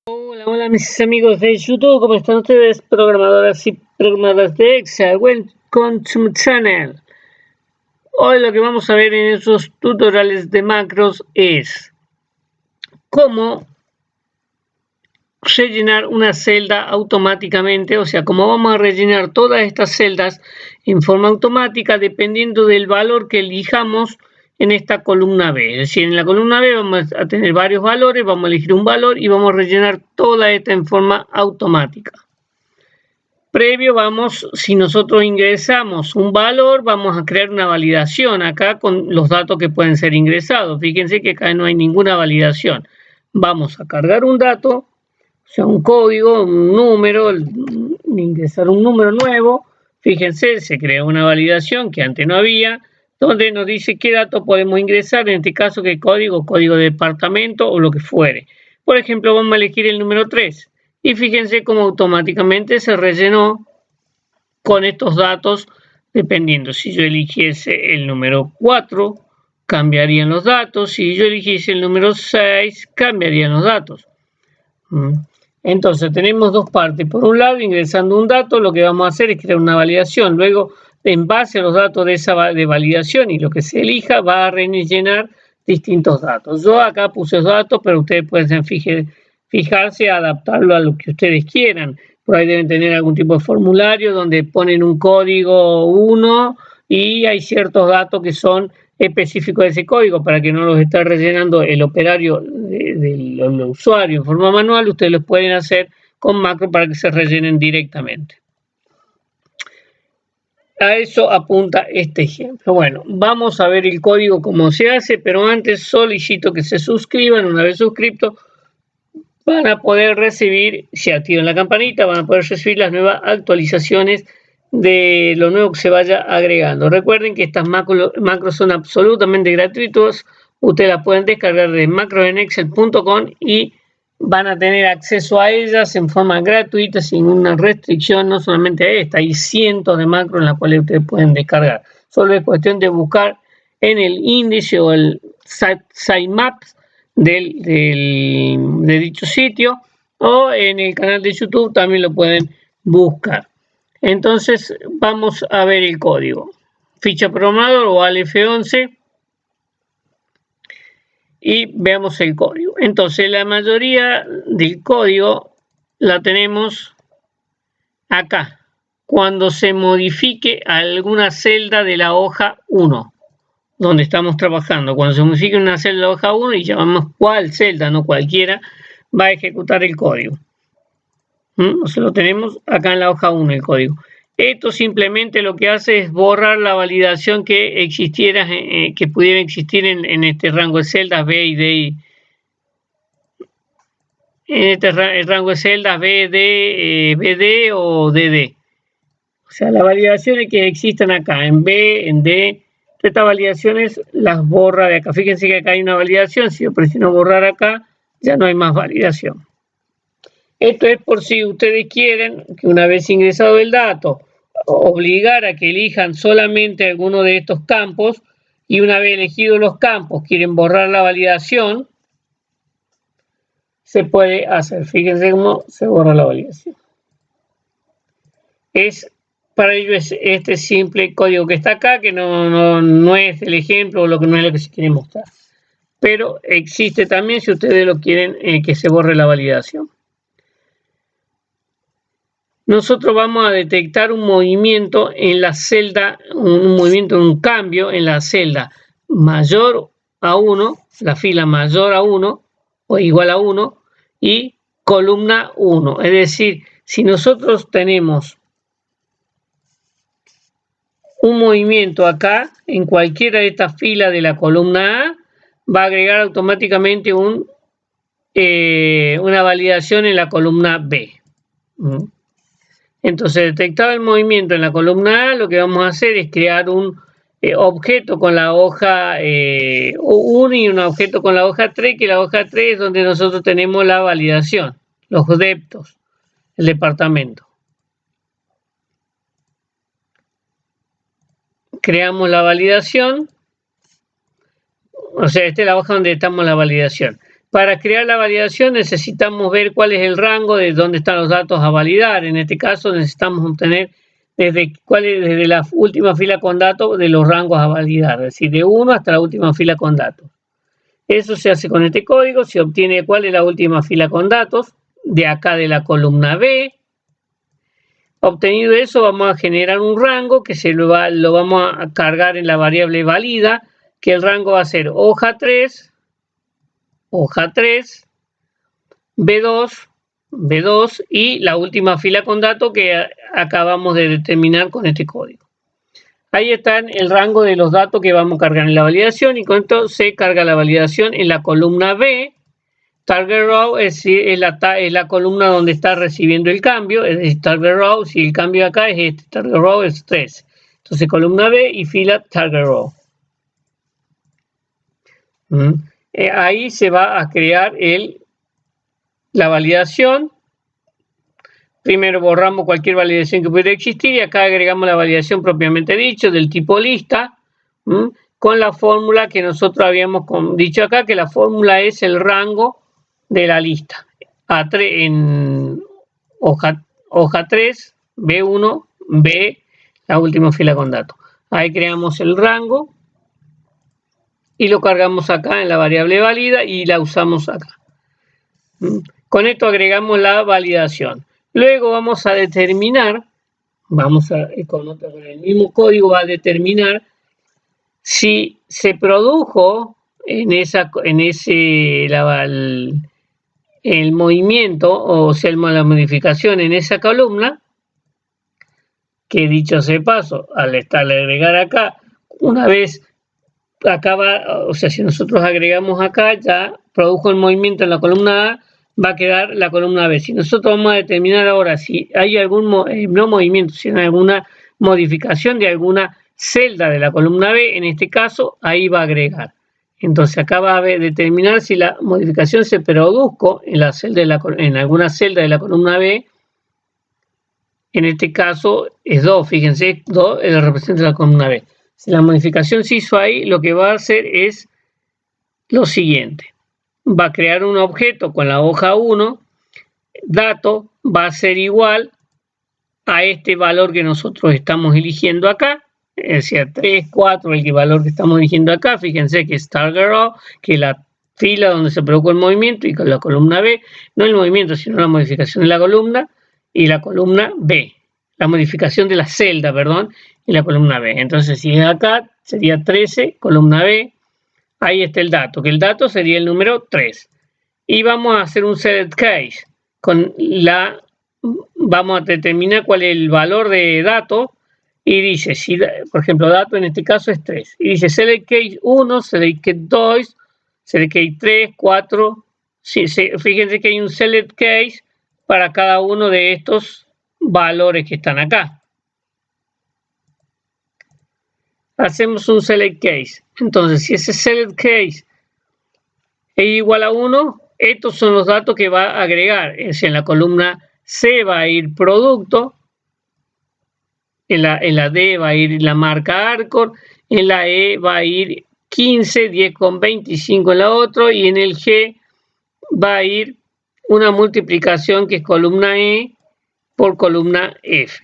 Hola, hola mis amigos de YouTube, ¿cómo están ustedes? Programadoras y programadoras de Excel, welcome to my channel. Hoy lo que vamos a ver en estos tutoriales de macros es cómo rellenar una celda automáticamente, o sea, cómo vamos a rellenar todas estas celdas en forma automática dependiendo del valor que elijamos en esta columna B. Es decir, en la columna B vamos a tener varios valores, vamos a elegir un valor y vamos a rellenar toda esta en forma automática. Previo si nosotros ingresamos un valor, vamos a crear una validación acá con los datos que pueden ser ingresados. Fíjense que acá no hay ninguna validación. Vamos a cargar un dato, o sea, un código, un número, ingresar un número nuevo. Fíjense, se crea una validación que antes no había, donde nos dice qué dato podemos ingresar, en este caso qué código, código de departamento o lo que fuere. Por ejemplo, vamos a elegir el número 3 y fíjense cómo automáticamente se rellenó con estos datos, dependiendo. Si yo eligiese el número 4, cambiarían los datos. Si yo eligiese el número 6, cambiarían los datos. Entonces tenemos dos partes. Por un lado, ingresando un dato, lo que vamos a hacer es crear una validación. Luego, en base a los datos de validación y lo que se elija, va a rellenar distintos datos. Yo acá puse los datos, pero ustedes pueden fijarse, adaptarlo a lo que ustedes quieran. Por ahí deben tener algún tipo de formulario donde ponen un código 1 y hay ciertos datos que son específicos de ese código para que no los esté rellenando el operario del usuario en forma manual. Ustedes los pueden hacer con macro para que se rellenen directamente. A eso apunta este ejemplo. Bueno, vamos a ver el código cómo se hace, pero antes solicito que se suscriban. Una vez suscriptos, van a poder recibir, si activan la campanita, van a poder recibir las nuevas actualizaciones de lo nuevo que se vaya agregando. Recuerden que estas macros son absolutamente gratuitos. Ustedes las pueden descargar de macrosenexcel.com y van a tener acceso a ellas en forma gratuita, sin una restricción, no solamente a esta. Hay cientos de macros en las cuales ustedes pueden descargar. Solo es cuestión de buscar en el índice o el sitemaps de dicho sitio, o en el canal de YouTube también lo pueden buscar. Entonces vamos a ver el código. Ficha programador o ALF11 y veamos el código. Entonces la mayoría del código la tenemos acá, cuando se modifique alguna celda de la hoja 1 donde estamos trabajando. Cuando se modifique una celda de la hoja 1 y llamamos cuál celda, no cualquiera, va a ejecutar el código. O sea, lo tenemos acá en la hoja 1 el código. Esto simplemente lo que hace es borrar la validación que existiera, que pudiera existir en este rango de celdas B y D. En este rango de celdas B, D, BD o DD. O sea, las validaciones que existan acá en B, en D, estas validaciones las borra de acá. Fíjense que acá hay una validación. Si yo presiono borrar acá, ya no hay más validación. Esto es por si ustedes quieren que una vez ingresado el dato, obligar a que elijan solamente alguno de estos campos, y una vez elegidos los campos quieren borrar la validación, se puede hacer. Fíjense cómo se borra la validación. Para ello es este simple código que está acá, que no es el ejemplo o lo que no es lo que se quiere mostrar. Pero existe también si ustedes lo quieren que se borre la validación. Nosotros vamos a detectar un movimiento en la celda, un cambio en la celda mayor a 1, la fila mayor a 1 o igual a 1 y columna 1. Es decir, si nosotros tenemos un movimiento acá, en cualquiera de estas filas de la columna A, va a agregar automáticamente una validación en la columna B. Entonces, detectado el movimiento en la columna A, lo que vamos a hacer es crear un objeto con la hoja 1 y un objeto con la hoja 3, que la hoja 3 es donde nosotros tenemos la validación, los deptos, el departamento. Creamos la validación, o sea, esta es la hoja donde estamos la validación. Para crear la validación necesitamos ver cuál es el rango de dónde están los datos a validar. En este caso necesitamos obtener desde la última fila con datos de los rangos a validar, es decir, de 1 hasta la última fila con datos. Eso se hace con este código, se obtiene cuál es la última fila con datos, de acá de la columna B. Obtenido eso, vamos a generar un rango que lo vamos a cargar en la variable valida, que el rango va a ser hoja 3, B2 y la última fila con datos que acabamos de determinar con este código. Ahí está el rango de los datos que vamos a cargar en la validación y con esto se carga la validación en la columna B. Target row es la columna donde está recibiendo el cambio, es decir, target row, si el cambio acá es este, target row es 3. Entonces columna B y fila target row. Ahí se va a crear la validación. Primero borramos cualquier validación que pudiera existir y acá agregamos la validación propiamente dicho del tipo lista, con la fórmula que nosotros habíamos dicho acá, que la fórmula es el rango de la lista. En hoja 3, B1, B, la última fila con datos. Ahí creamos el rango y lo cargamos acá en la variable válida y la usamos acá. Con esto agregamos la validación. Luego vamos a determinar, con el mismo código va a determinar si se produjo el movimiento, o sea, la modificación en esa columna, que dicho sea de paso, al agregar acá, una vez acaba, o sea, si nosotros agregamos acá, ya produjo el movimiento en la columna A, va a quedar la columna B. Si nosotros vamos a determinar ahora si hay algún, no movimiento, sino alguna modificación de alguna celda de la columna B, en este caso, ahí va a agregar. Entonces acá va a determinar si la modificación se produjo en alguna celda de la columna B. En este caso es 2, fíjense, 2 representa la columna B. Si la modificación se hizo ahí, lo que va a hacer es lo siguiente. Va a crear un objeto con la hoja 1, dato va a ser igual a este valor que nosotros estamos eligiendo acá, es decir, 3, 4, el valor que estamos eligiendo acá, fíjense que es target row, que es la fila donde se produjo el movimiento, y con la columna B, no el movimiento, sino la modificación de la columna, y la columna B, la modificación de la celda, perdón, y la columna B. Entonces, si es acá, sería 13, columna B, ahí está el dato, que el dato sería el número 3. Y vamos a hacer un select case, vamos a determinar cuál es el valor de dato, y dice, si, por ejemplo, dato en este caso es 3. Y dice select case 1, select case 2, select case 3, 4. Sí, fíjense que hay un select case para cada uno de estos valores que están acá. Hacemos un select case. Entonces, si ese select case es igual a 1, estos son los datos que va a agregar. Es decir, en la columna C va a ir producto. En la D va a ir la marca Arcor, en la E va a ir 15, 10,25 en la otra, y en el G va a ir una multiplicación que es columna E por columna F.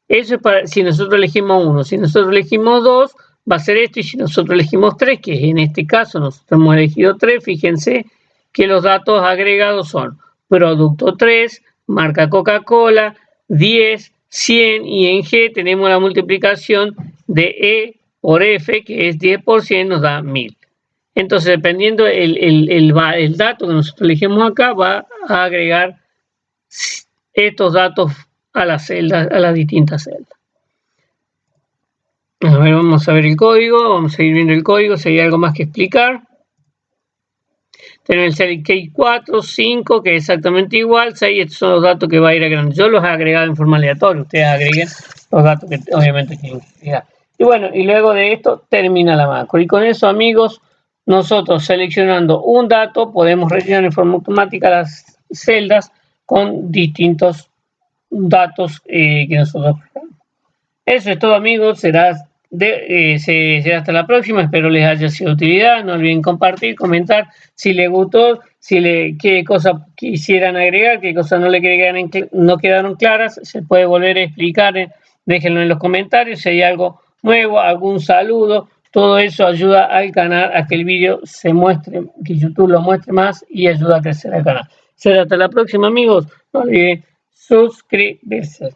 Eso es para si nosotros elegimos 1. Si nosotros elegimos 2, va a ser esto, y si nosotros elegimos 3, que en este caso nosotros hemos elegido 3, fíjense que los datos agregados son producto 3, marca Coca-Cola, 10, 100, y en G tenemos la multiplicación de E por F, que es 10 por 100, nos da 1000. Entonces, dependiendo el dato que nosotros elegimos acá, va a agregar estos datos a las celdas, a las distintas celdas. A ver, vamos a ver el código, vamos a seguir viendo el código, si hay algo más que explicar. Tenemos el select case 4, 5, que es exactamente igual, 6, estos son los datos que va a ir agregando. Yo los he agregado en forma aleatoria, ustedes agreguen los datos que obviamente tienen que agregar. Y bueno, y luego de esto termina la macro. Y con eso, amigos, nosotros seleccionando un dato, podemos rellenar en forma automática las celdas con distintos datos que nosotros creamos. Eso es todo, amigos, será será hasta la próxima, espero les haya sido de utilidad. No olviden compartir, comentar si les gustó, qué cosas quisieran agregar, qué cosas no quedaron claras, se puede volver a explicar, déjenlo en los comentarios si hay algo nuevo, algún saludo. Todo eso ayuda al canal a que el vídeo se muestre, que YouTube lo muestre más y ayuda a crecer el canal. Será hasta la próxima, amigos. No olviden suscribirse.